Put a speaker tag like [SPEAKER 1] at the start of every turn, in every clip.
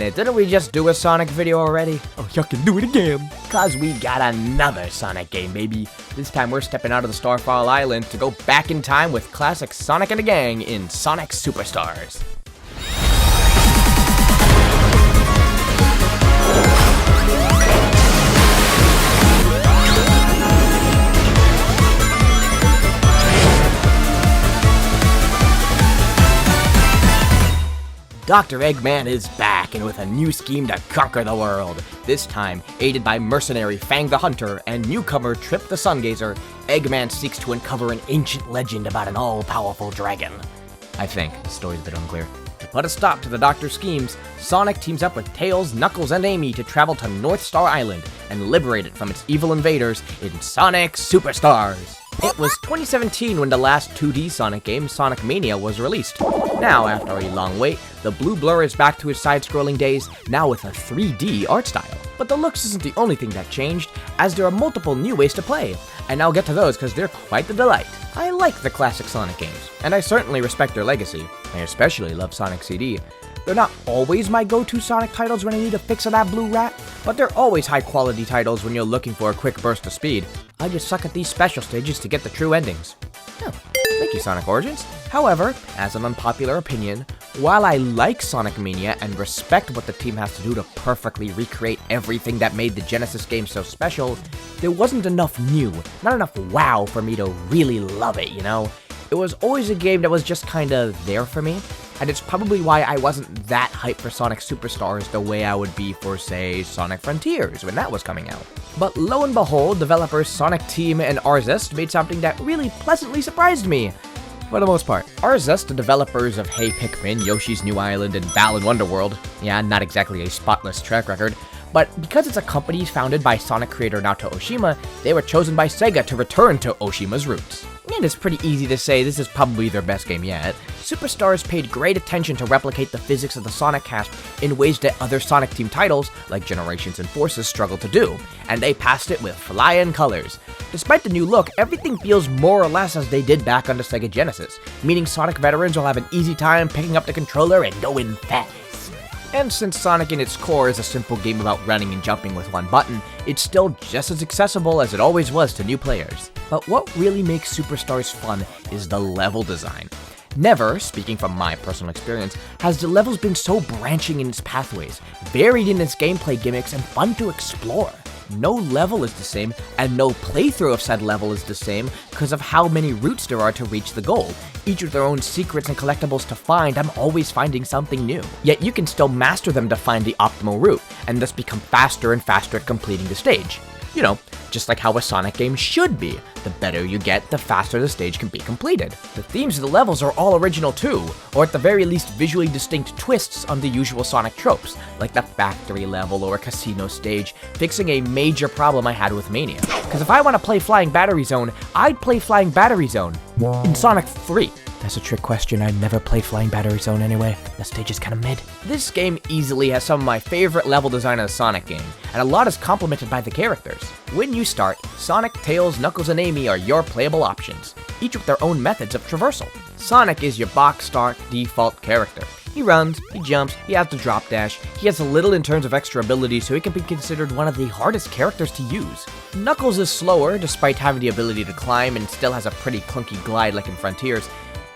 [SPEAKER 1] minute, didn't we just do a Sonic video already?
[SPEAKER 2] Oh, y'all can do it again.
[SPEAKER 1] Cause we got another Sonic game, baby. This time we're stepping out of the Starfall Island to go back in time with classic Sonic and the gang in Sonic Superstars. Dr. Eggman is back, and with a new scheme to conquer the world. This time, aided by mercenary Fang the Hunter and newcomer Trip the Sungazer, Eggman seeks to uncover an ancient legend about an all-powerful dragon. I think. The story's a bit unclear. To put a stop to the Doctor's schemes, Sonic teams up with Tails, Knuckles, and Amy to travel to North Star Island and liberate it from its evil invaders in Sonic Superstars. It was 2017 when the last 2D Sonic game, Sonic Mania, was released. Now, after a long wait, the blue blur is back to his side-scrolling days, now with a 3D art style. But the looks isn't the only thing that changed, as there are multiple new ways to play, and I'll get to those because they're quite the delight. I like the classic Sonic games, and I certainly respect their legacy. I especially love Sonic CD. They're not always my go-to Sonic titles when I need a fix of that blue rat, but they're always high-quality titles when you're looking for a quick burst of speed. I just suck at these special stages to get the true endings. Oh, thank you, Sonic Origins. However, as an unpopular opinion, while I like Sonic Mania and respect what the team has to do to perfectly recreate everything that made the Genesis game so special, there wasn't enough new, not enough wow for me to really love it, you know? It was always a game that was just kinda there for me, and it's probably why I wasn't that hyped for Sonic Superstars the way I would be for, say, Sonic Frontiers when that was coming out. But lo and behold, developers Sonic Team and Arzest made something that really pleasantly surprised me. For the most part. Arzest, the developers of Hey Pikmin, Yoshi's New Island, and Balan Wonderworld. Yeah, not exactly a spotless track record. But because it's a company founded by Sonic creator Naoto Oshima, they were chosen by Sega to return to Oshima's roots. And it's pretty easy to say this is probably their best game yet. Superstars paid great attention to replicate the physics of the Sonic cast in ways that other Sonic Team titles, like Generations and Forces, struggled to do, and they passed it with flying colors. Despite the new look, everything feels more or less as they did back on the Sega Genesis, meaning Sonic veterans will have an easy time picking up the controller and going fast. And since Sonic in its core is a simple game about running and jumping with one button, it's still just as accessible as it always was to new players. But what really makes Superstars fun is the level design. Never, speaking from my personal experience, has the levels been so branching in its pathways, varied in its gameplay gimmicks, and fun to explore. No level is the same, and no playthrough of said level is the same because of how many routes there are to reach the goal. Each with their own secrets and collectibles to find, I'm always finding something new. Yet you can still master them to find the optimal route, and thus become faster and faster at completing the stage. You know, just like how a Sonic game should be. The better you get, the faster the stage can be completed. The themes of the levels are all original too, or at the very least visually distinct twists on the usual Sonic tropes, like the factory level or a casino stage, fixing a major problem I had with Mania. Because if I want to play Flying Battery Zone, I'd play Flying Battery Zone in Sonic 3. That's a trick question. I'd never played Flying Battery Zone anyway. That stage is kinda mid. This game easily has some of my favorite level design of the Sonic game, and a lot is complemented by the characters. When you start, Sonic, Tails, Knuckles, and Amy are your playable options, each with their own methods of traversal. Sonic is your box start default character. He runs, he jumps, he has the drop dash, he has a little in terms of extra ability, so he can be considered one of the hardest characters to use. Knuckles is slower, despite having the ability to climb, and still has a pretty clunky glide like in Frontiers.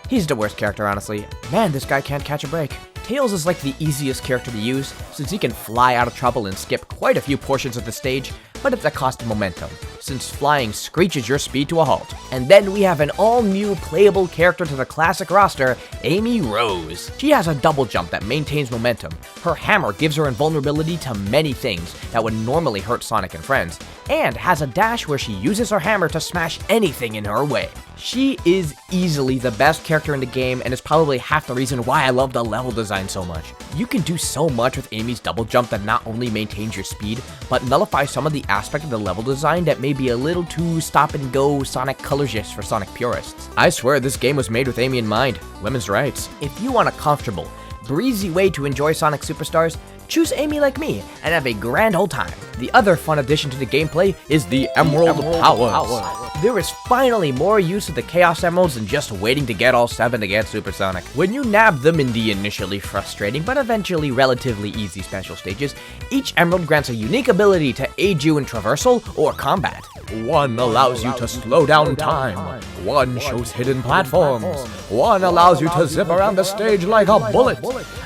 [SPEAKER 1] He's the worst character, honestly. Man, this guy can't catch a break. Tails is like the easiest character to use, since he can fly out of trouble and skip quite a few portions of the stage, but at the cost of momentum, since flying screeches your speed to a halt. And then we have an all-new playable character to the classic roster, Amy Rose. She has a double jump that maintains momentum. Her hammer gives her invulnerability to many things that would normally hurt Sonic and friends, and has a dash where she uses her hammer to smash anything in her way. She is easily the best character in the game, and is probably half the reason why I love the level design so much. You can do so much with Amy's double jump that not only maintains your speed, but nullifies some of the aspect of the level design that may be a little too stop-and-go Sonic colorist for Sonic purists. I swear this game was made with Amy in mind. Women's rights. If you want a comfortable, breezy way to enjoy Sonic Superstars, choose Amy like me and have a grand old time. The other fun addition to the gameplay is the Emerald Powers. There is finally more use of the Chaos Emeralds than just waiting to get all 7 to get Supersonic. When you nab them in the initially frustrating but eventually relatively easy special stages, each emerald grants a unique ability to aid you in traversal or combat. One allows you to slow down time, one shows hidden platforms, one allows you to zip around the stage like a bullet,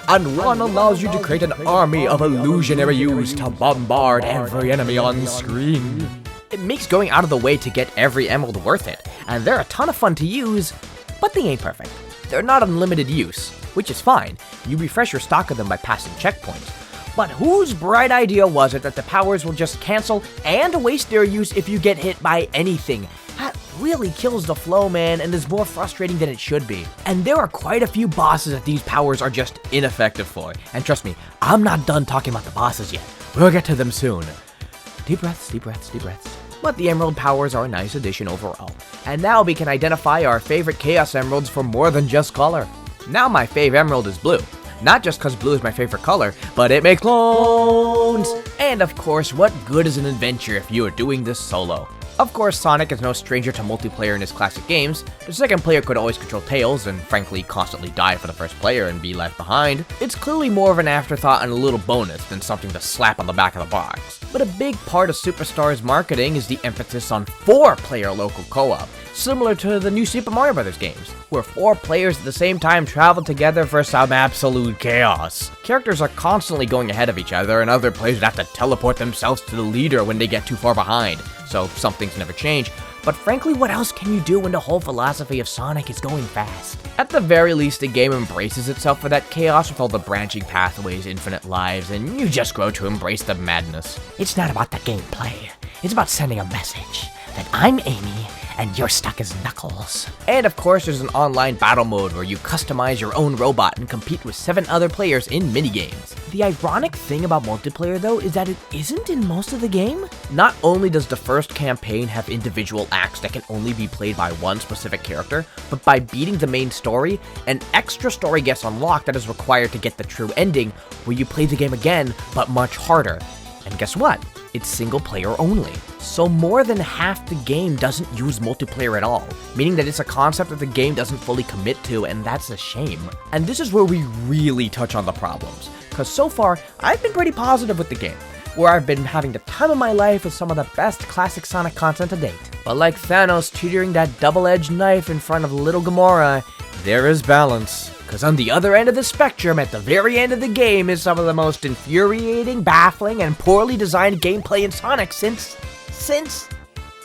[SPEAKER 1] and one allows you to create an army of illusionary use to bombard every enemy on screen. It makes going out of the way to get every emerald worth it, and they're a ton of fun to use, but they ain't perfect. They're not unlimited use, which is fine. You refresh your stock of them by passing checkpoints. But whose bright idea was it that the powers will just cancel and waste their use if you get hit by anything? That really kills the flow, man, and is more frustrating than it should be. And there are quite a few bosses that these powers are just ineffective for. And trust me, I'm not done talking about the bosses yet. We'll get to them soon. Deep breaths, deep breaths, deep breaths. But the emerald powers are a nice addition overall. And now we can identify our favorite Chaos Emeralds for more than just color. Now my fave emerald is blue. Not just because blue is my favorite color, but it makes clones! And of course, what good is an adventure if you are doing this solo? Of course, Sonic is no stranger to multiplayer in his classic games. The second player could always control Tails, and frankly constantly die for the first player and be left behind. It's clearly more of an afterthought and a little bonus than something to slap on the back of the box. But a big part of Superstar's marketing is the emphasis on 4-player local co-op, similar to the new Super Mario Bros. Games, where 4 players at the same time travel together for some absolute chaos. Characters are constantly going ahead of each other, and other players would have to teleport themselves to the leader when they get too far behind, so some things never change. But frankly, what else can you do when the whole philosophy of Sonic is going fast? At the very least, the game embraces itself for that chaos with all the branching pathways, infinite lives, and you just grow to embrace the madness. It's not about the gameplay, it's about sending a message that I'm Amy, and you're stuck as Knuckles. And of course, there's an online battle mode where you customize your own robot and compete with 7 other players in minigames. The ironic thing about multiplayer though is that it isn't in most of the game. Not only does the first campaign have individual acts that can only be played by one specific character, but by beating the main story, an extra story gets unlocked that is required to get the true ending, where you play the game again, but much harder. And guess what? It's single player only. So more than half the game doesn't use multiplayer at all, meaning that it's a concept that the game doesn't fully commit to, and that's a shame. And this is where we really touch on the problems, because so far, I've been pretty positive with the game, where I've been having the time of my life with some of the best classic Sonic content to date. But like Thanos teetering that double-edged knife in front of little Gamora, there is balance. Because on the other end of the spectrum, at the very end of the game, is some of the most infuriating, baffling, and poorly designed gameplay in Sonic since...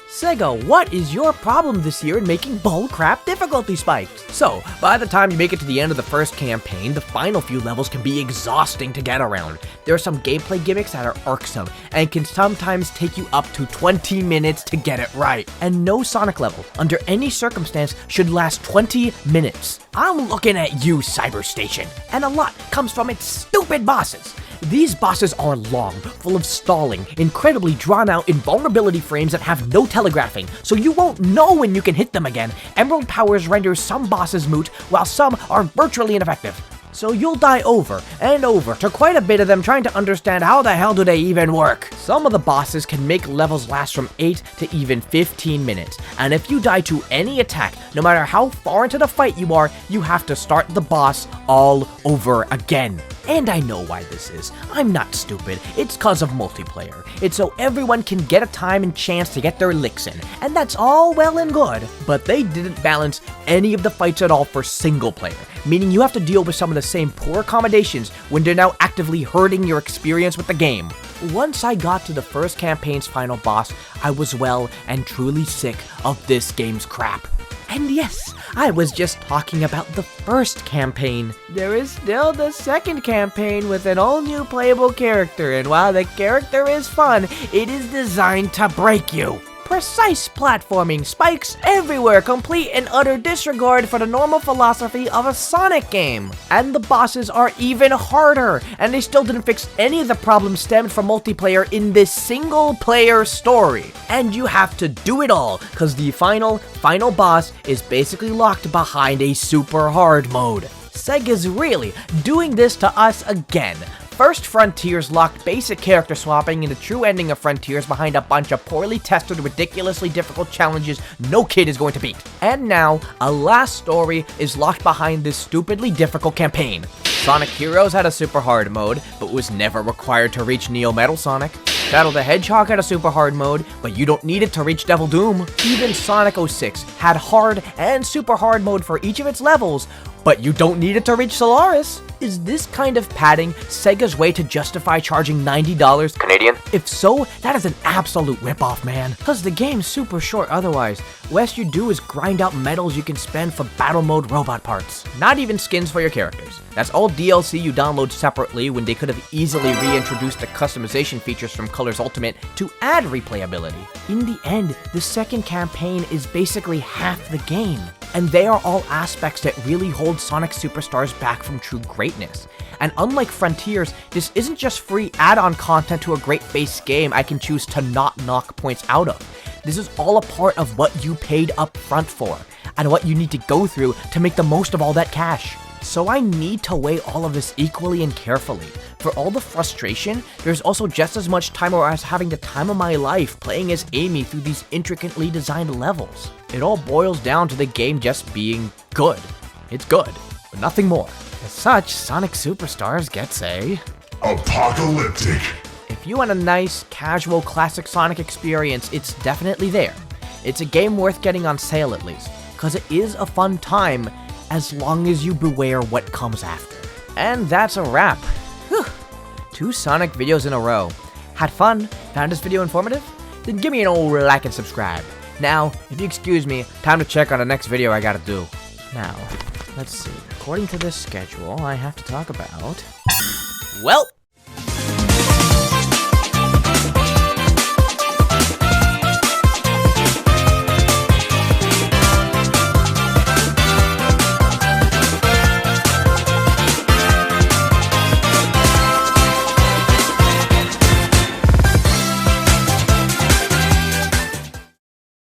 [SPEAKER 1] Sega, what is your problem this year in making bullcrap difficulty spikes? So, by the time you make it to the end of the first campaign, the final few levels can be exhausting to get around. There are some gameplay gimmicks that are irksome, and can sometimes take you up to 20 minutes to get it right. And no Sonic level, under any circumstance, should last 20 minutes. I'm looking at you, Cyberstation. And a lot comes from its stupid bosses. These bosses are long, full of stalling, incredibly drawn-out invulnerability frames that have no telegraphing, so you won't know when you can hit them again. Emerald powers render some bosses moot, while some are virtually ineffective. So you'll die over and over to quite a bit of them trying to understand how the hell do they even work. Some of the bosses can make levels last from 8 to even 15 minutes, and if you die to any attack, no matter how far into the fight you are, you have to start the boss all over again. And I know why this is. I'm not stupid. It's cause of multiplayer. It's so everyone can get a time and chance to get their licks in, and that's all well and good. But they didn't balance any of the fights at all for single player, meaning you have to deal with some of the same poor accommodations when they're now actively hurting your experience with the game. Once I got to the first campaign's final boss, I was well and truly sick of this game's crap. And yes, I was just talking about the first campaign. There is still the second campaign with an all-new playable character, and while the character is fun, it is designed to break you. Precise platforming, spikes everywhere, complete and utter disregard for the normal philosophy of a Sonic game. And the bosses are even harder, and they still didn't fix any of the problems stemmed from multiplayer in this single-player story. And you have to do it all, cause the final boss is basically locked behind a super hard mode. Sega's really doing this to us again. first Frontiers locked basic character swapping, and the true ending of Frontiers behind a bunch of poorly tested, ridiculously difficult challenges no kid is going to beat. And now, a last story is locked behind this stupidly difficult campaign. Sonic Heroes had a super hard mode, but was never required to reach Neo Metal Sonic. Shadow the Hedgehog had a super hard mode, but you don't need it to reach Devil Doom. Even Sonic 06 had hard and super hard mode for each of its levels, but you don't need it to reach Solaris. Is this kind of padding Sega's way to justify charging $90 Canadian? If so, that is an absolute ripoff, man. Cause the game's super short otherwise. What you do is grind out medals you can spend for battle mode robot parts. Not even skins for your characters. That's all DLC you download separately when they could have easily reintroduced the customization features from Colors Ultimate to add replayability. In the end, the second campaign is basically half the game. And they are all aspects that really hold Sonic Superstars back from true greatness. And unlike Frontiers, this isn't just free add-on content to a great base game I can choose to not knock points out of. This is all a part of what you paid up front for, and what you need to go through to make the most of all that cash. So I need to weigh all of this equally and carefully. For all the frustration, there's also just as much time where I was having the time of my life playing as Amy through these intricately designed levels. It all boils down to the game just being good. It's good, but nothing more. As such, Sonic Superstars gets a...
[SPEAKER 2] apocalyptic.
[SPEAKER 1] If you want a nice, casual, classic Sonic experience, it's definitely there. It's a game worth getting on sale at least, cause it is a fun time, as long as you beware what comes after. And that's a wrap. Whew. 2 Sonic videos in a row. Had fun? Found this video informative? Then give me an old like and subscribe. Now, if you excuse me, time to check on the next video I gotta do. Now, let's see. According to this schedule, I have to talk about... Well,